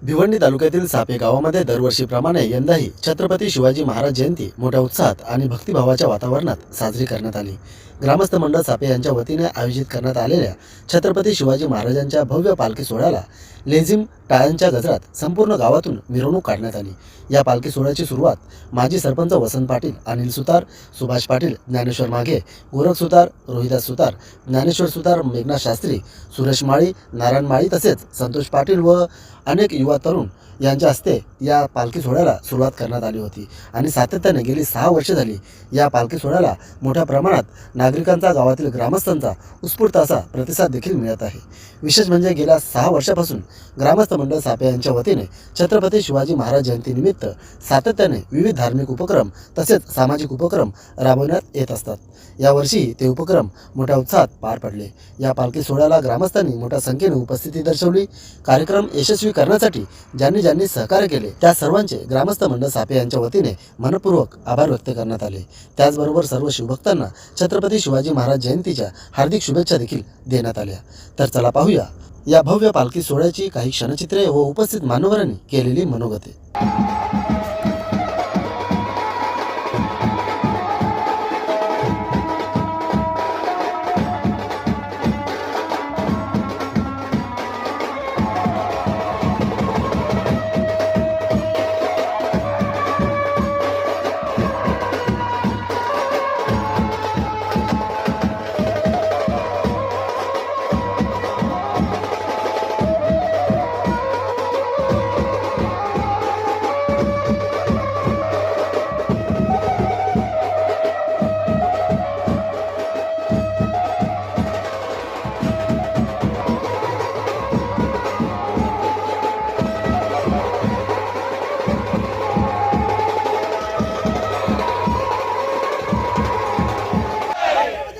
भिवंडी तालुक्यातील सापे गावामध्ये दरवर्षीप्रमाणे यंदाही छत्रपती शिवाजी महाराज जयंती मोठ्या उत्साहात आणि भक्तिभावाच्या वातावरणात साजरी करण्यात आली। ग्रामस्थ मंडळ सापे यांच्या वतीने आयोजित करण्यात आलेल्या छत्रपती शिवाजी महाराजांच्या भव्य पालखी सोहळ्याला लेझिम टाळ्यांच्या गजरात संपूर्ण गावातून मिरवणूक काढण्यात आली। या पालखी सोहळ्याची सुरुवात माजी सरपंच वसंत पाटील, अनिल सुतार, सुभाष पाटील, ज्ञानेश्वर माघे, गोरख सुतार, रोहिदास सुतार, ज्ञानेश्वर सुतार, मेघनाथ शास्त्री, सुरेश माळी, नारायण माळी तसेच संतोष पाटील व अनेक युवा तरुण यांच्या हस्ते या पालखी सोहळ्याला सुरुवात करण्यात आली होती आणि सातत्याने गेली 6 वर्षे झाली या पालखी सोहळ्याला मोठ्या प्रमाणात नागरिकांचा, गावातील ग्रामस्थांचा उत्स्फूर्त असा प्रतिसाद देखील मिळत आहे। विशेष म्हणजे गेल्या 6 वर्षापासून ग्रामस्थ मंडळ सापे यांच्या वतीने छत्रपती शिवाजी महाराज जयंतीनिमित्त सातत्याने विविध धार्मिक उपक्रम तसेच सामाजिक उपक्रम राबवण्यात येत असतात। यावर्षी ते उपक्रम मोठ्या उत्साहात पार पडले। या पालखी सोहळ्याला ग्रामस्थांनी मोठ्या संख्येने उपस्थिती दर्शवली। कार्यक्रम यशस्वी करण्यासाठी ज्यांनी सहकार्य केले त्या सर्वांचे ग्रामस्थ मंडळ सापे यांच्या वतीने मनपूर्वक आभार व्यक्त करण्यात आले। त्याचबरोबर सर्व शिवभक्तांना छत्रपती शिवाजी महाराज जयंतीच्या हार्दिक शुभेच्छा देखील देण्यात आल्या। तर चला पाहूया या भव्य पालखी सोहळ्याची काही क्षणचित्रे व उपस्थित मान्यवरांनी केलेली मनोगते।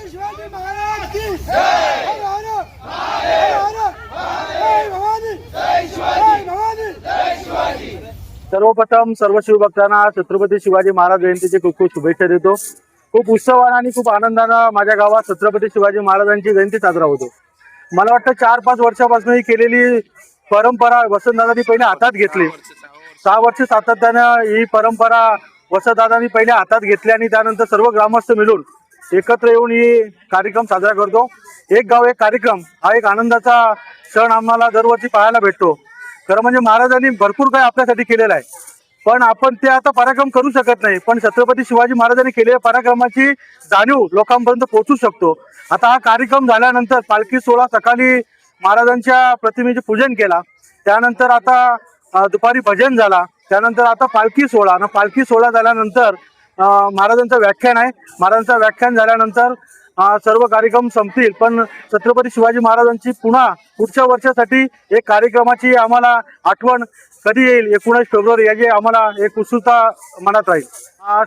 शिवाजी महाराज की जय। भवानी। सर्वप्रथम सर्व शिवभक्तांना छत्रपती शिवाजी महाराज जयंतीची खूप खूप शुभेच्छा देतो। खूप उत्सवाने आणि खूप आनंदाने माझ्या गावात छत्रपती शिवाजी महाराजांची जयंती साजरा होतो। मला वाटतं 4-5 वर्षापासून ही केलेली परंपरा वसंतदादांनी पहिले हातात घेतली। 6 वर्ष सातत्यानं ही परंपरा वसंतदादांनी पहिले हातात घेतली आणि त्यानंतर सर्व ग्रामस्थ मिळून एकत्र येऊन ही कार्यक्रम साजरा करतो। एक गाव एक कार्यक्रम हा एक आनंदाचा क्षण आम्हाला दरवर्षी पाहायला भेटतो। खरं म्हणजे महाराजांनी भरपूर काही आपल्यासाठी केलेलं आहे, पण आपण ते आता पराक्रम करू शकत नाही, पण छत्रपती शिवाजी महाराजांनी केलेल्या पराक्रमाची जाणीव लोकांपर्यंत पोहोचू शकतो। आता हा कार्यक्रम झाल्यानंतर पालखी सोहळा सकाळी महाराजांच्या प्रतिमेचे पूजन केला, त्यानंतर आता दुपारी भजन झाला, त्यानंतर आता पालखी सोहळा आणि पालखी सोहळा झाल्यानंतर महाराजांचं व्याख्यान आहे। महाराजांचं व्याख्यान झाल्यानंतर सर्व कार्यक्रम संपतील, पण छत्रपती शिवाजी महाराजांची पुन्हा पुढच्या वर्षासाठी एक कार्यक्रमाची आम्हाला आठवण कधी येईल 19 फेब्रुवारी याची आम्हाला एक उत्सुकता मनात राहील।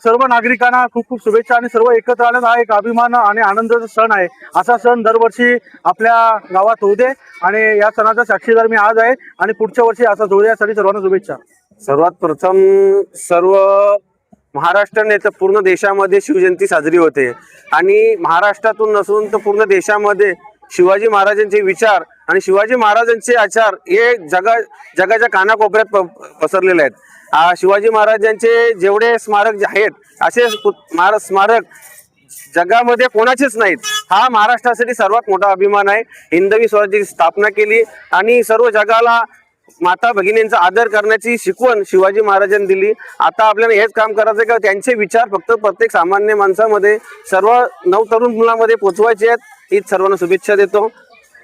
सर्व नागरिकांना खूप खूप शुभेच्छा आणि सर्व एकत्र आल्यानं हा एक अभिमान आणि आनंदाचा सण आहे। असा सण दरवर्षी आपल्या गावात होऊ दे आणि या सणाचा साक्षीदार मी आज आहे आणि पुढच्या वर्षी असा होऊ दे यासाठी सर्वांना शुभेच्छा। सर्वात प्रथम सर्व महाराष्ट्र नाही तर पूर्ण देशामध्ये शिवजयंती साजरी होते आणि महाराष्ट्रातून नसून तर पूर्ण देशामध्ये शिवाजी महाराजांचे विचार आणि शिवाजी महाराजांचे आचार हे जगाच्या कानाकोपऱ्यात पसरलेले आहेत। शिवाजी महाराजांचे जेवढे स्मारक आहेत असे स्मारक जगामध्ये कोणाचेच नाहीत। हा महाराष्ट्रासाठी सर्वात मोठा अभिमान आहे। हिंदवी स्वराज्याची स्थापना केली आणि सर्व जगाला माता भगिनींचा आदर करण्याची शिकवण शिवाजी महाराजांनी दिली। आता आपल्याला हेच काम करायचं आहे की त्यांचे विचार फक्त प्रत्येक सामान्य माणसामध्ये, सर्व नवतरुण मुलांमध्ये पोहोचवायचे आहेत। हीच सर्वांना शुभेच्छा देतो।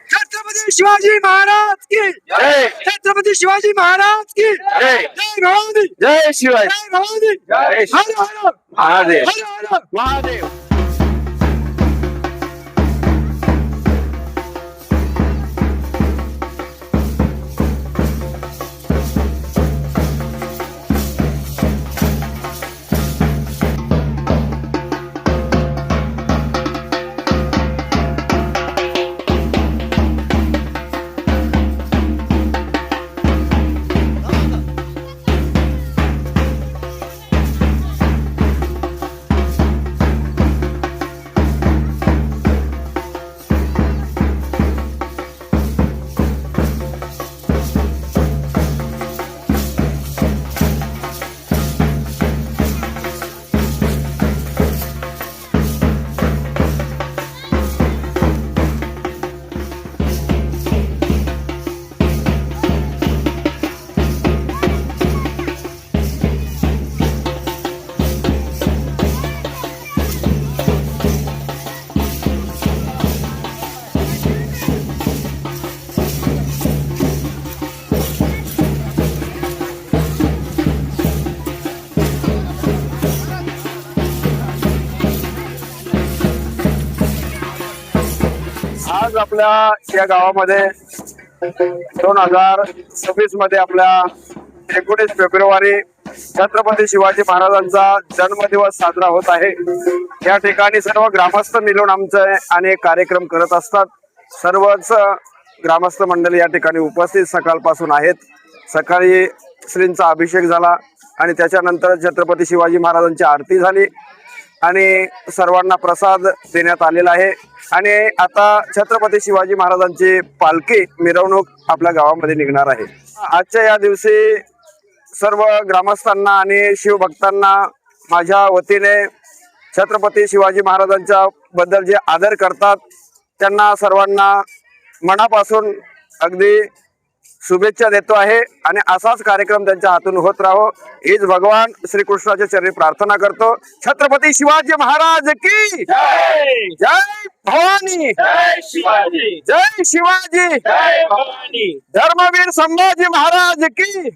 छत्रपती शिवाजी महाराज की जय। छत्रपती शिवाजी महाराज की जय। जय भवानी। जय शिवाजी। जय भवानी। जय हर हर महादेव। हर हर महादेव। आज आपल्या या गावामध्ये 2026 मध्ये आपल्या 19 फेब्रुवारी छत्रपती शिवाजी महाराजांचा जन्मदिवस साजरा होत आहे। या ठिकाणी सर्व ग्रामस्थ मिळून आमचे अनेक कार्यक्रम करत असतात। सर्वच ग्रामस्थ मंडळी या ठिकाणी उपस्थित सकाळपासून आहेत। सकाळी श्रींचा अभिषेक झाला आणि त्याच्यानंतर छत्रपती शिवाजी महाराजांची आरती झाली आणि सर्वांना प्रसाद देण्यात आलेला आहे आणि आता छत्रपती शिवाजी महाराजांची पालखी मिरवणूक आपल्या गावामध्ये निघणार आहे। आजच्या या दिवशी सर्व ग्रामस्थांना आणि शिवभक्तांना माझ्या वतीने छत्रपती शिवाजी महाराजांच्या बद्दल जे आदर करतात त्यांना सर्वांना मनापासून अगदी शुभेच्छा देतो आहे आणि असाच कार्यक्रम त्यांच्या हातून होत राहो हीच भगवान श्रीकृष्णाच्या चरणी प्रार्थना करतो। छत्रपती शिवाजी महाराज की जय, जय भवानी, जय शिवाजी, जय शिवाजी, जय भवानी। धर्मवीर संभाजी महाराज की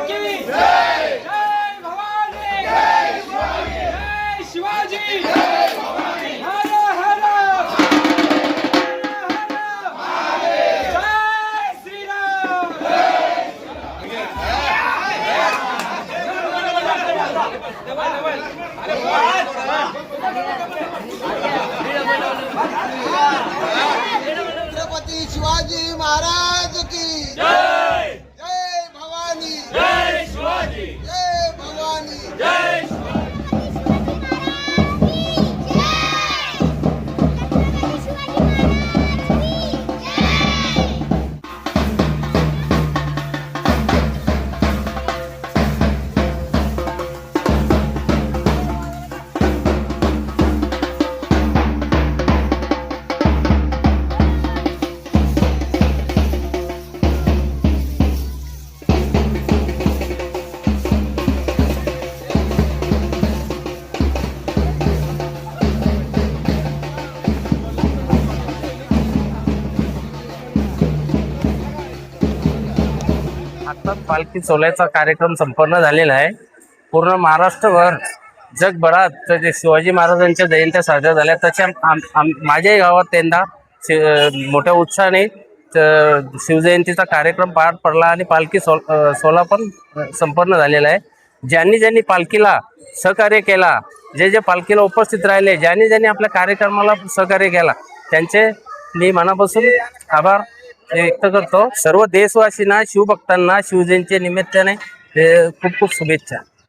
की जय भवानी जय शिवाजी हर हर जय श्रीराम छत्रपती शिवाजी महाराज की जय जय भवानी जय शिवाजी जय भवानी जय आता पालखी सोहळ्याचा कार्यक्रम संपन्न झालेला आहे. पूर्ण महाराष्ट्रभर जगभरात तर जे शिवाजी महाराजांच्या जयंत्या साजऱ्या झाल्या तशा माझ्याही गावात त्यांना मोठ्या उत्साहाने शिवजयंतीचा कार्यक्रम पार पडला आणि पालखी सोहळा पण संपन्न झालेला आहे. ज्यांनी ज्यांनी पालखीला सहकार्य केला, जे जे पालखीला उपस्थित राहिले, ज्यांनी आपल्या कार्यक्रमाला सहकार्य केला, त्यांचे मी मनापासून आभार व्यक्त करतो. सर्व देशवासींना, शिवभक्तांना शिवजयंती निमित्ताने खूप खूप शुभेच्छा.